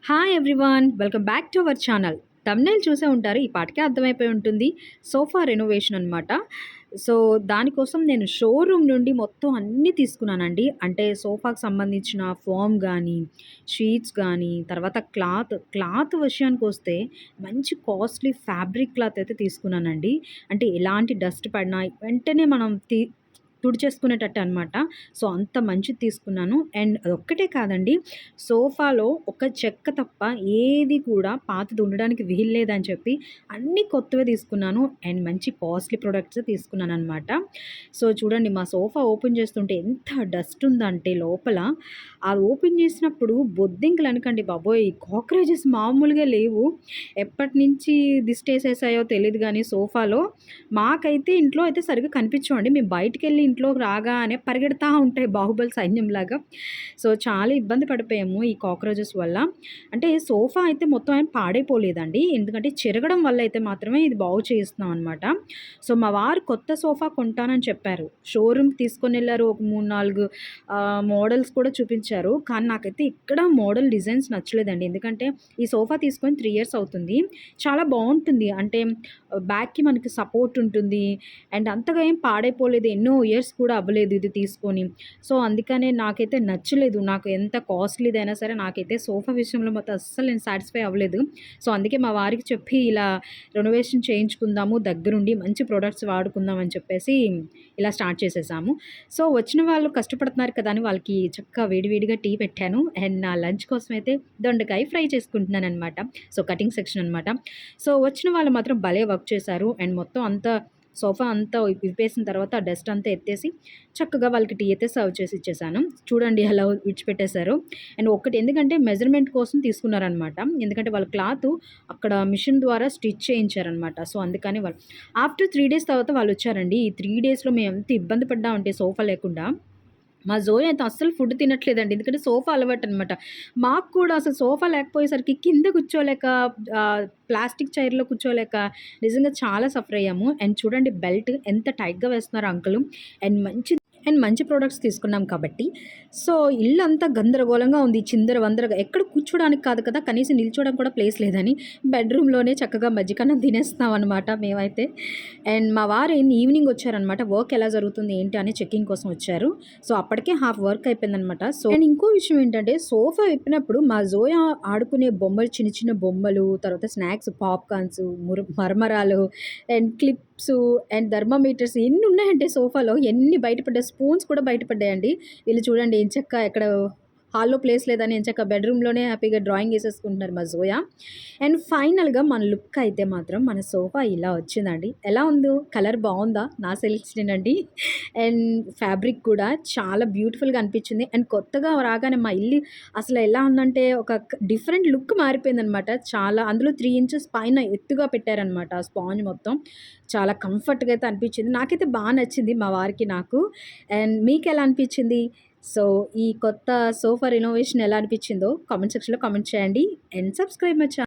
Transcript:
Hi everyone, welcome back to our channel. Thumbnail చూసే ఉంటారు. ఈ పాటికే అర్థమైపోయి ఉంటుంది. సోఫా రెనోవేషన్ అనమాట. సో, దానికోసం నేను షోరూమ్ నుండి మొత్తం అన్నీ తీసుకున్నానండి. అంటే సోఫాకి సంబంధించిన ఫోమ్ గానీ, షీట్స్ గానీ, తర్వాత క్లాత్ విషయానికొస్తే మంచి కాస్ట్‌లీ ఫ్యాబ్రిక్ క్లాత్ అయితే తీసుకున్నానండి. అంటే ఎలాంటి డస్ట్ పడినా వెంటనే మనం తుడిచేసుకునేటట్టు అనమాట. సో, అంత మంచిది తీసుకున్నాను. అండ్ అదొక్కటే కాదండి, సోఫాలో ఒక చెక్క తప్ప ఏది కూడా పాతది ఉండడానికి వీల్లేదని చెప్పి అన్నీ కొత్తవే తీసుకున్నాను. అండ్ మంచి కాస్ట్‌లీ ప్రొడక్ట్స్ తీసుకున్నాననమాట. సో, చూడండి మా సోఫా ఓపెన్ చేస్తుంటే ఎంత డస్ట్ ఉందంటే లోపల, అది ఓపెన్ చేసినప్పుడు బొద్దింకలు అనకండి బాబోయ్! కాక్రోచెస్ మామూలుగా లేవు. ఎప్పటినుంచి దిష్టేసేసాయో తెలీదు గానీ సోఫాలో, మాకైతే ఇంట్లో అయితే సరిగ్గా కనిపించవండి. మేము బయటికెళ్ళి ఇంట్లోకి రాగానే పరిగెడతా ఉంటాయి బాహుబలి సైన్యంలాగా. సో, చాలా ఇబ్బంది పడిపోయాము ఈ కాక్రోచెస్ వల్ల. అంటే సోఫా అయితే మొత్తం ఏం పాడైపోలేదండి. ఎందుకంటే చెరగడం వల్ల అయితే మాత్రమే ఇది బాగు చేయిస్తున్నాం అనమాట. సో, మా వారు కొత్త సోఫా కొంటానని చెప్పారు. షోరూమ్‌కి తీసుకొనెళ్లారు. ఒక 3, 4 మోడల్స్ కూడా చూపించారు. కానీ నాకైతే ఇక్కడ మోడల్ డిజైన్స్ నచ్చలేదండి. ఎందుకంటే ఈ సోఫా తీసుకొని 3 ఇయర్స్ అవుతుంది. చాలా బావుంటుంది. అంటే బ్యాక్‌కి మనకి సపోర్ట్ ఉంటుంది. అండ్ అంతగా ఏం పాడైపోలేదు. ఎన్నో ఇయర్స్ కూడా అవ్వలేదు ఇది తీసుకొని. సో, అందుకనే నాకైతే నచ్చలేదు. నాకు ఎంత కాస్ట్‌లీదైనా సరే నాకైతే సోఫా విషయంలో మాత్రం అస్సలు నేను సాటిస్ఫై అవ్వలేదు. సో, అందుకే మా వారికి చెప్పి ఇలా రెనోవేషన్ చేయించుకుందాము దగ్గరుండి, మంచి ప్రొడక్ట్స్ వాడుకుందాం అని చెప్పేసి ఇలా స్టార్ట్ చేసేసాము. సో, వచ్చిన వాళ్ళు కష్టపడుతున్నారు కదా అని వాళ్ళకి చక్కగా వేడివేడిగా టీ పెట్టాను. అండ్ నా లంచ్ కోసమైతే దొండకాయ ఫ్రై చేసుకుంటున్నాననమాట. సో, కటింగ్ సెక్షన్ అనమాట. సో, వచ్చిన వాళ్ళు మాత్రం భలే వర్క్ చేశారు. అండ్ మొత్తం అంతా సోఫా అంతా విప్పేసిన తర్వాత ఆ డస్ట్ అంతా ఎత్తేసి చక్కగా వాళ్ళకి టీ అయితే సర్వ్ చేసి ఇచ్చేసాను. చూడండి ఎలా విడిచిపెట్టేశారో. అండ్ ఒకటి ఎందుకంటే మెజర్‌మెంట్ కోసం తీసుకున్నారనమాట. ఎందుకంటే వాళ్ళ క్లాతు అక్కడ మిషన్ ద్వారా స్టిచ్ చేయించారనమాట. సో, అందుకని వాళ్ళు ఆఫ్టర్ 3 డేస్ తర్వాత వాళ్ళొచ్చారండి. ఈ 3 డేస్‌లో మేము ఎంత ఇబ్బంది పడ్డామంటే సోఫా లేకుండా. మా జోయి అయితే అస్సలు ఫుడ్ తినట్లేదండి. ఎందుకంటే సోఫా అలవాటనమాట. మాకు కూడా అసలు సోఫా లేకపోయేసరికి కింద కూర్చోలేక, ప్లాస్టిక్ చైర్‌లో కూర్చోలేక నిజంగా చాలా సఫర్ అయ్యాము. అండ్ చూడండి బెల్ట్ ఎంత టైట్‌గా వేస్తున్నారో అంకులు. మంచి ప్రొడక్ట్స్ తీసుకున్నాం కాబట్టి, సో, ఇల్లంతా గందరగోళంగా ఉంది. చిందరవందరగా ఎక్కడ కూర్చోడానికి కాదు కదా! కనీసం నిల్చోడానికి కూడా ప్లేస్ లేదని బెడ్‌రూమ్‌లోనే చక్కగా మజ్జిగన్నం తినేస్తున్నాం అనమాట మేమైతే. అండ్ మా వారు ఈవినింగ్ వచ్చారనమాట. వర్క్ ఎలా జరుగుతుంది ఏంటి అని చెకింగ్ కోసం వచ్చారు. సో, అప్పటికే హాఫ్ వర్క్ అయిపోయిందనమాట. సో, అండ్ ఇంకో విషయం ఏంటంటే సోఫా విప్పినప్పుడు మా జోయ ఆడుకునే బొమ్మలు, చిన్న చిన్న బొమ్మలు, తర్వాత స్నాక్స్, పాప్‌కార్న్స్, మరమరాలు అండ్ క్లిప్స్ అండ్ థర్మామీటర్స్ ఎన్ని ఉన్నాయంటే సోఫాలో, ఎన్ని బయటపడ్డాయి. స్పూన్స్ కూడా బయటపడ్డాయండి. వీళ్ళు చూడండి ఎంచక్కా ఎక్కడ హాల్‌లో ప్లేస్ లేదని ఎంచక్కా బెడ్‌రూమ్‌లోనే హ్యాపీగా డ్రాయింగ్ ఏసేసుకుంటున్నారు మా జోయ. అండ్ ఫైనల్‌గా మన లుక్ అయితే మాత్రం మన సోఫా ఇలా వచ్చిందండి. ఎలా ఉందో? కలర్ బావుందా? నా సెలక్షనేనండి. అండ్ ఫ్యాబ్రిక్ కూడా చాలా బ్యూటిఫుల్‌గా అనిపించింది. అండ్ కొత్తగా రాగానే మా ఇల్లు అసలు ఎలా ఉందంటే ఒక డిఫరెంట్ లుక్ మారిపోయిందనమాట. చాలా అందులో 3 ఇంచెస్ పైన ఎత్తుగా పెట్టారనమాట ఆ స్పాంజ్ మొత్తం. చాలా కంఫర్ట్‌గా అయితే అనిపించింది. నాకైతే నచ్చింది మా వారికి, నాకు. అండ్ మీకెలా అనిపించింది? సో, ఈ కొత్త సోఫా రెనోవేషన్ ఎలా అనిపించిందో కామెంట్ సెక్షన్‌లో కామెంట్ చేయండి. And subscribe my channel.